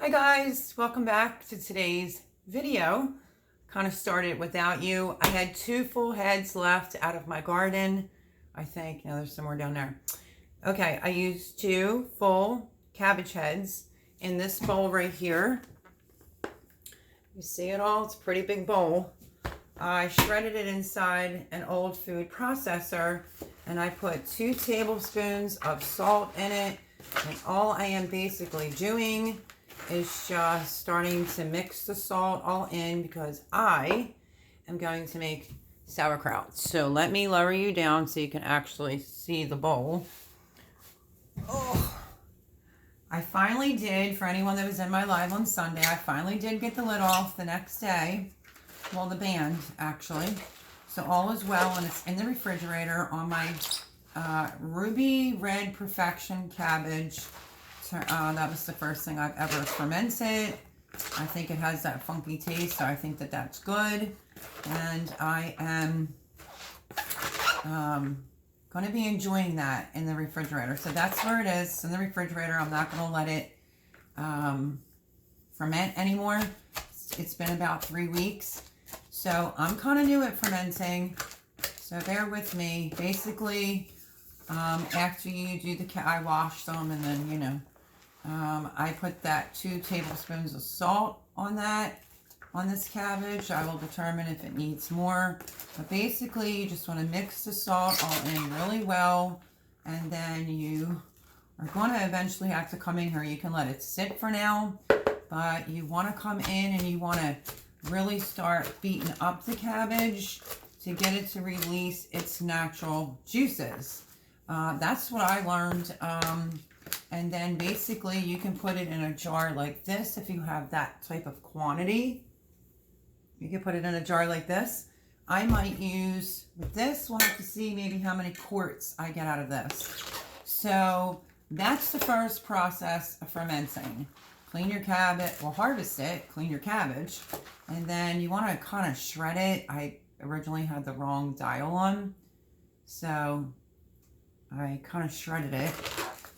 Hi guys, welcome back to today's video. Kind of started without you. I had 2 full heads left out of my garden. I think, no, there's some more down there. Okay, I used 2 full cabbage heads in this bowl right here. You see it all? It's a pretty big bowl. I shredded it inside an old food processor and I put 2 tablespoons of salt in it. And all I am basically doing is just starting to mix the salt all in because I am going to make sauerkraut. So let me lower you down so you can actually see the bowl. Oh, I finally did, for anyone that was in my live on Sunday, I finally did get the lid off the next day. Well, the band actually. So all is well, and it's in the refrigerator on my Ruby Red Perfection cabbage. That was the first thing I've ever fermented. I think it has that funky taste, so I think that that's good. And I am going to be enjoying that in the refrigerator. So that's where it is, in the refrigerator. I'm not going to let it ferment anymore. It's been about 3 weeks. So I'm kind of new at fermenting, so bear with me. Basically, after you do I wash them, and then, you know, I put that 2 tablespoons of salt on this cabbage. I will determine if it needs more. But basically, you just want to mix the salt all in really well, and then you are going to eventually have to come in here. You can let it sit for now, but you want to come in and you want to really start beating up the cabbage to get it to release its natural juices. That's what I learned. And then basically you can put it in a jar like this if you have that type of quantity. You can put it in a jar like this. I might use, with this, we'll have to see maybe how many quarts I get out of this. So that's the first process of fermenting. Clean your cabbage, well, harvest it, clean your cabbage, and then you want to kind of shred it. I originally had the wrong dial on, so I kind of shredded it.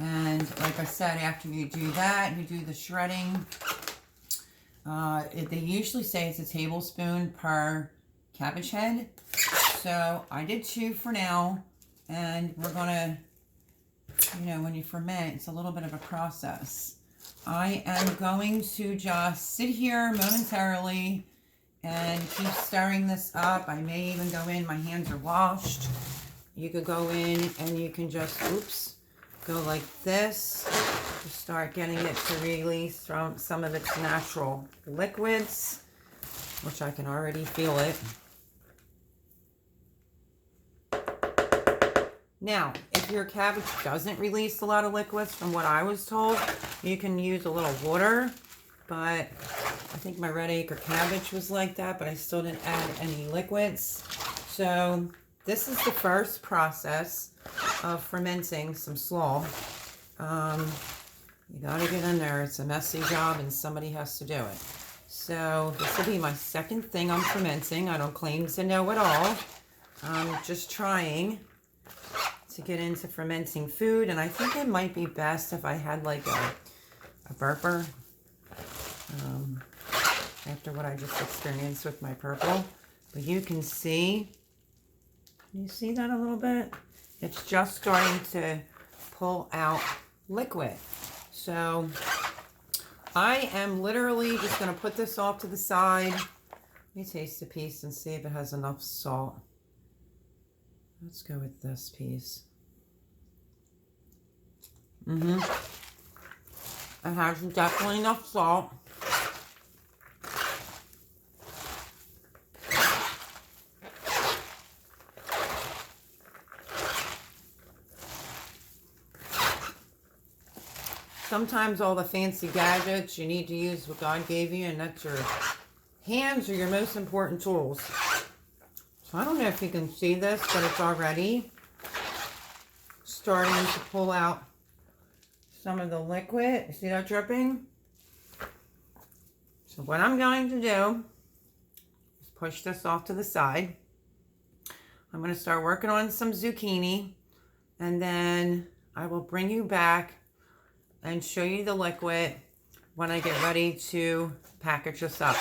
And like I said, after you do that, you do the shredding. They usually say it's a tablespoon per cabbage head. So I did 2 for now, and we're gonna, you know, when you ferment, it's a little bit of a process. I am going to just sit here momentarily and keep stirring this up. I may even go in, my hands are washed. You could go in and you can just, oops, go like this to start getting it to release from some of its natural liquids, which I can already feel it. Now, if your cabbage doesn't release a lot of liquids, from what I was told, you can use a little water, but I think my red acre cabbage was like that, but I still didn't add any liquids. So this is the first process of fermenting some slaw. You gotta get in there. It's a messy job and somebody has to do it. So this will be my second thing I'm fermenting. I don't claim to know it all. I'm just trying to get into fermenting food, and I think it might be best if I had like a burper after what I just experienced with my purple. But you can see that a little bit? It's just starting to pull out liquid. So I am literally just going to put this off to the side. Let me taste a piece and see if it has enough salt. Let's go with this piece. It has definitely enough salt. Sometimes all the fancy gadgets, you need to use what God gave you, and that's your hands are your most important tools. So I don't know if you can see this, but it's already starting to pull out some of the liquid. You see that dripping? So what I'm going to do is push this off to the side. I'm going to start working on some zucchini, and then I will bring you back and show you the liquid when I get ready to package this up.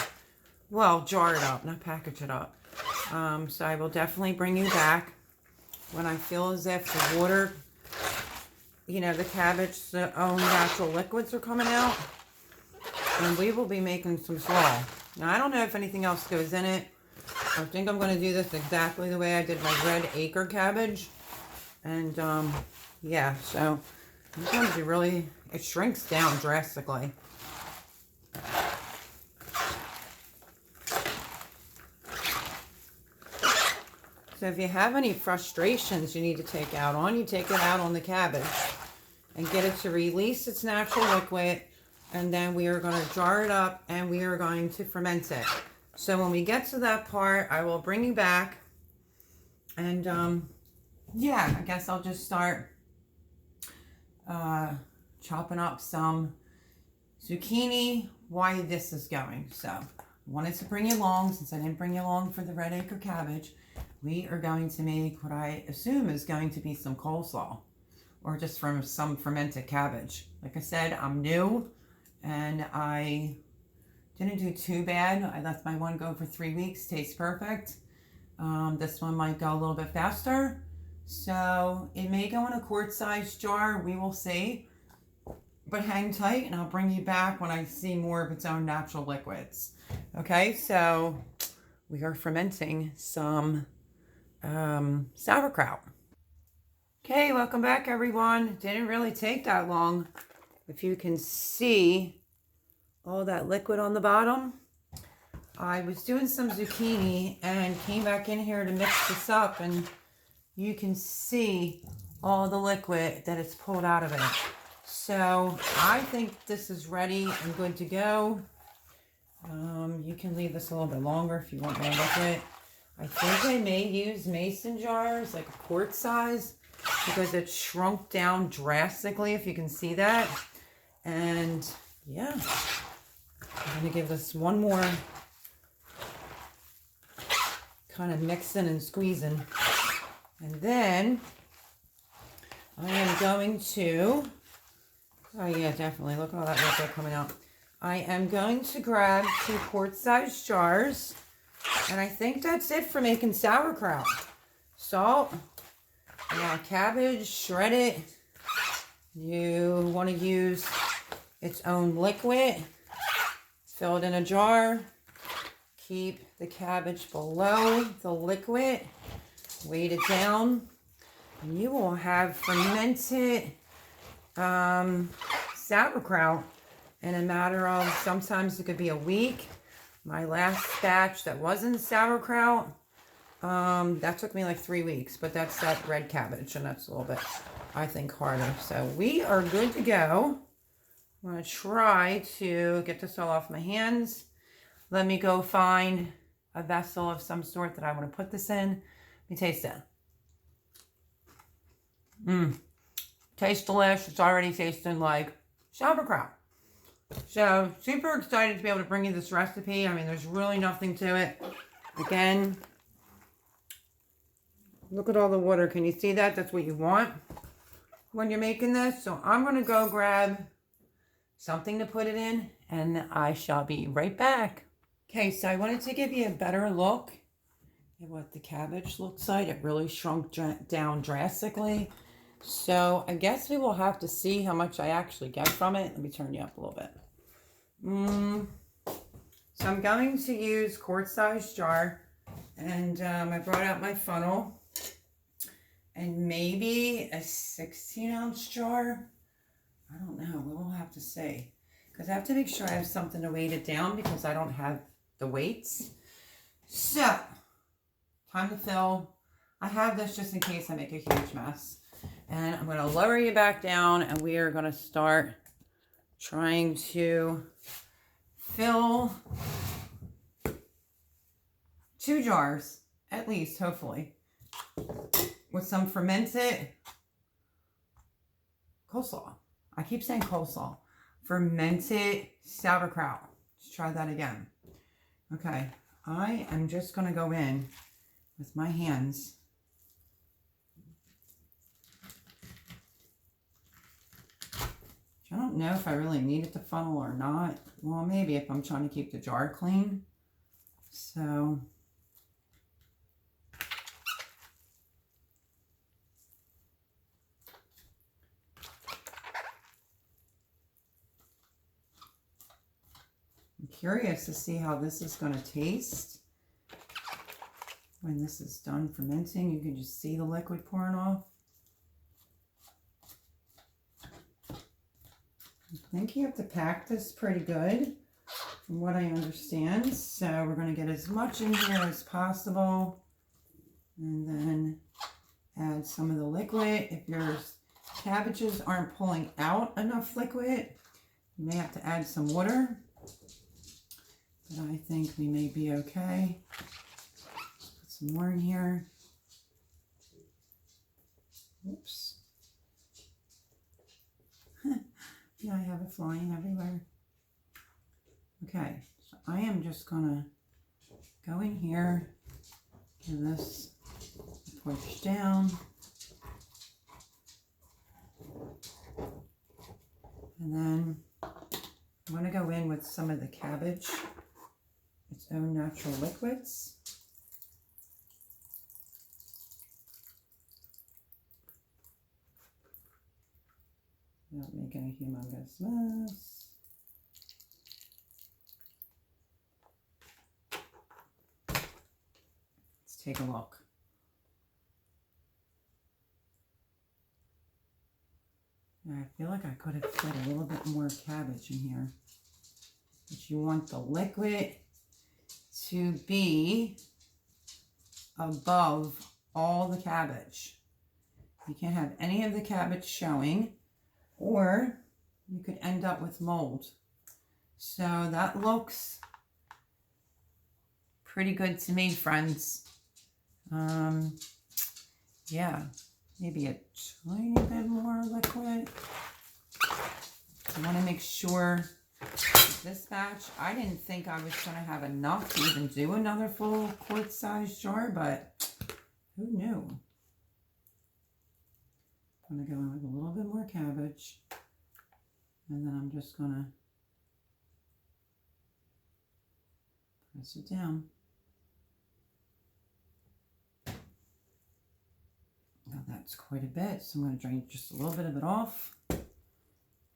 Well, jar it up, not package it up. So I will definitely bring you back when I feel as if the water, you know, the cabbage's own natural liquids are coming out. And we will be making some slaw. Now, I don't know if anything else goes in it. I think I'm going to do this exactly the way I did my red acre cabbage. And, yeah, so it's going to be really, it shrinks down drastically. So if you have any frustrations you need to take out on, you take it out on the cabbage and get it to release its natural liquid. And then we are going to jar it up and we are going to ferment it. So when we get to that part, I will bring you back. And yeah, I guess I'll just start chopping up some zucchini while this is going. So I wanted to bring you along, since I didn't bring you along for the red acre cabbage. We are going to make what I assume is going to be some coleslaw, or just from some fermented cabbage. Like I said, I'm new and I didn't do too bad. I let my one go for 3 weeks. Tastes perfect. This one might go a little bit faster. So it may go in a quart-sized jar. We will see. But hang tight and I'll bring you back when I see more of its own natural liquids. Okay, so we are fermenting some sauerkraut. Okay, welcome back everyone. Didn't really take that long. If you can see all that liquid on the bottom. I was doing some zucchini and came back in here to mix this up, and you can see all the liquid that it's pulled out of it. So I think this is ready and good to go. You can leave this a little bit longer if you want more liquid. I think I may use mason jars, like a quart size, because it shrunk down drastically, if you can see that. And yeah, I'm going to give this one more kind of mixing and squeezing. And then I am going to, oh yeah, definitely, look at all that liquid coming out. I am going to grab 2 quart-sized jars, and I think that's it for making sauerkraut. Salt, cabbage, shred it. You want to use its own liquid. Fill it in a jar. Keep the cabbage below the liquid. Weight it down. And you will have fermented sauerkraut in a matter of, sometimes it could be a week. My last batch that wasn't sauerkraut, that took me like 3 weeks, but that's that red cabbage, and that's a little bit, I think, harder. So we are good to go. I'm going to try to get this all off my hands. Let me go find a vessel of some sort that I want to put this in. Let me taste it. Tastes delicious. It's already tasting like sauerkraut. So, super excited to be able to bring you this recipe. I mean, there's really nothing to it. Again, look at all the water. Can you see that? That's what you want when you're making this. So, I'm going to go grab something to put it in, and I shall be right back. Okay, so I wanted to give you a better look at what the cabbage looks like. It really shrunk down drastically. So I guess we will have to see how much I actually get from it. Let me turn you up a little bit. So I'm going to use quart-sized jar, and I brought out my funnel, and maybe a 16-ounce jar. I don't know. We'll have to see, because I have to make sure I have something to weight it down, because I don't have the weights. So time to fill. I have this just in case I make a huge mess. And I'm going to lower you back down, and we are going to start trying to fill 2 jars, at least, hopefully, with some fermented coleslaw. I keep saying coleslaw. Fermented sauerkraut. Let's try that again. Okay, I am just going to go in with my hands. I don't know if I really need it to funnel or not. Well, maybe if I'm trying to keep the jar clean. So I'm curious to see how this is going to taste. When this is done fermenting, you can just see the liquid pouring off. I think you have to pack this pretty good, from what I understand. So we're going to get as much in here as possible. And then add some of the liquid. If your cabbages aren't pulling out enough liquid, you may have to add some water. But I think we may be okay. Put some more in here. Oops. Yeah, I have it flying everywhere. Okay, so I am just gonna go in here, give this a push down, and then I'm gonna go in with some of the cabbage, its own natural liquids. Without making a humongous mess. Let's take a look. Now, I feel like I could have put a little bit more cabbage in here. But you want the liquid to be above all the cabbage. You can't have any of the cabbage showing, or you could end up with mold. So that looks pretty good to me, friends. Yeah, maybe a tiny bit more liquid. I want to make sure this batch, I didn't think I was going to have enough to even do another full quart-sized jar, but who knew? I'm going to go in with a little bit more cabbage, and then I'm just going to press it down. Now that's quite a bit, so I'm going to drain just a little bit of it off.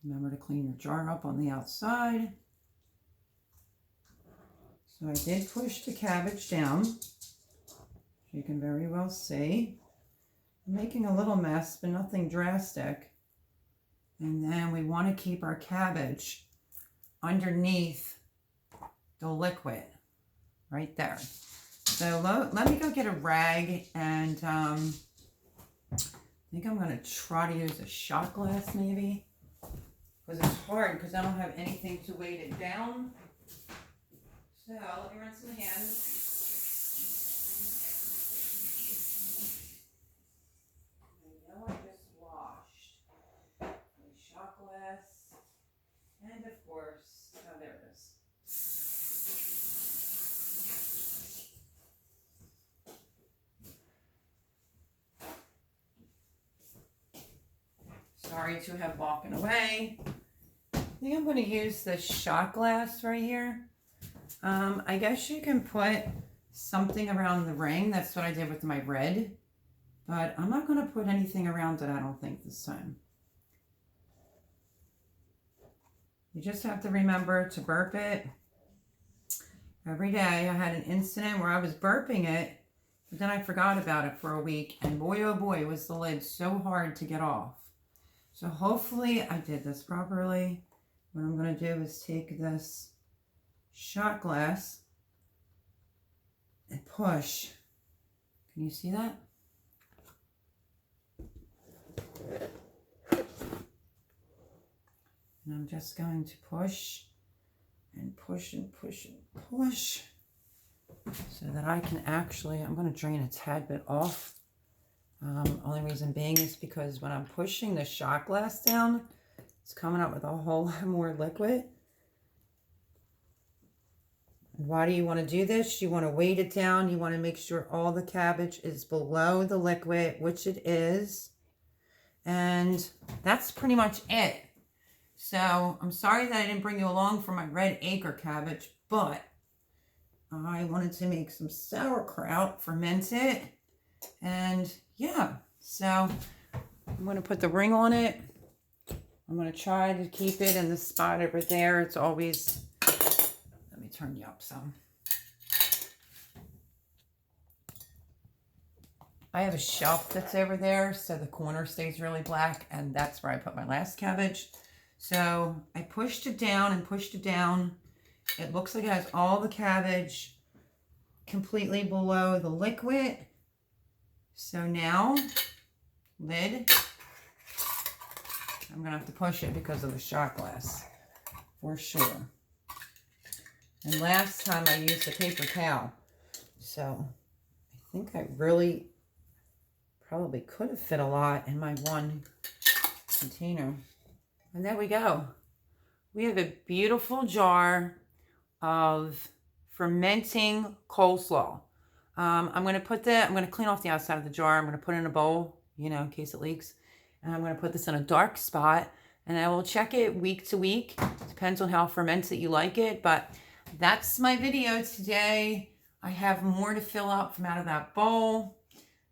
Remember to clean your jar up on the outside. So I did push the cabbage down. You can very well see. I'm making a little mess, but nothing drastic. And then we want to keep our cabbage underneath the liquid, right there. So let me go get a rag, and I think I'm going to try to use a shot glass maybe. Because it's hard because I don't have anything to weight it down. So let me rinse my hands. I know I just washed my shot glass. And of course, oh, there it is. Sorry to have walked away. I think I'm going to use this shot glass right here. I guess you can put something around the ring. That's what I did with my red. But I'm not going to put anything around it, I don't think, this time. You just have to remember to burp it every day. I had an incident where I was burping it, but then I forgot about it for a week. And boy, oh boy, was the lid so hard to get off. So hopefully I did this properly. What I'm going to do is take this shot glass and push. Can you see that? And I'm just going to push and push and push and push so that I can actually, I'm going to drain a tad bit off. Only reason being is because when I'm pushing the shot glass down, it's coming up with a whole lot more liquid. Why do you want to do this? You want to weight it down. You want to make sure all the cabbage is below the liquid, which it is. And that's pretty much it. So I'm sorry that I didn't bring you along for my red acre cabbage, but I wanted to make some sauerkraut, ferment it, and yeah, so I'm going to put the ring on it. I'm going to try to keep it in the spot over there. It's always, let me turn you up some. I have a shelf that's over there, so the corner stays really black, and that's where I put my last cabbage. So I pushed it down and pushed it down. It looks like it has all the cabbage completely below the liquid. So now, lid. I'm going to have to push it because of the shot glass, for sure. And last time I used a paper towel. So I think I really probably could have fit a lot in my one container. And there we go. We have a beautiful jar of fermenting coleslaw. I'm going to clean off the outside of the jar. I'm going to put it in a bowl, you know, in case it leaks. And I'm going to put this in a dark spot, and I will check it week to week. Depends on how fermented you like it, but that's my video today. I have more to fill up from out of that bowl.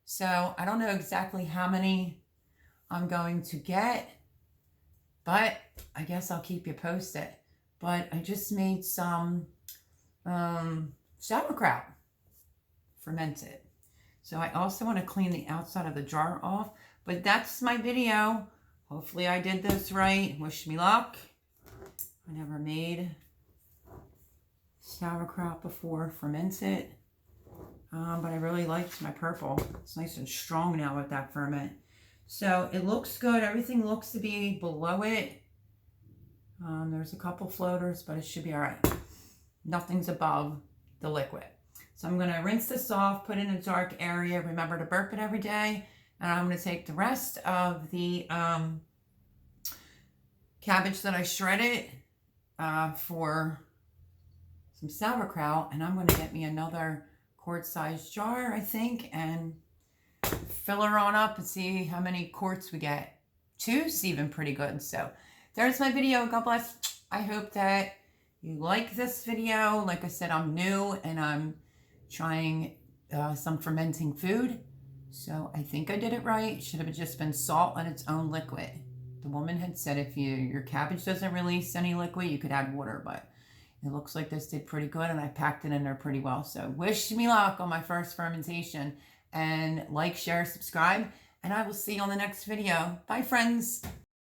So I don't know exactly how many I'm going to get, but I guess I'll keep you posted. But I just made some sauerkraut, fermented. So I also want to clean the outside of the jar off. But that's my video. Hopefully I did this right. Wish me luck. I never made sauerkraut before, fermented. But I really liked my purple. It's nice and strong now with that ferment. So it looks good. Everything looks to be below it. There's a couple floaters, but it should be all right. Nothing's above the liquid. So I'm going to rinse this off, put it in a dark area. Remember to burp it every day. And I'm going to take the rest of the cabbage that I shredded for some sauerkraut. And I'm going to get me another quart-sized jar, I think, and fill her on up and see how many quarts we get. 2's even pretty good. So there's my video. God bless. I hope that you like this video. Like I said, I'm new and I'm trying some fermenting food. So I think I did it right. It should have just been salt and its own liquid. The woman had said if your cabbage doesn't release any liquid, you could add water, but it looks like this did pretty good and I packed it in there pretty well. So wish me luck on my first fermentation, and like, share, subscribe, and I will see you on the next video. Bye, friends.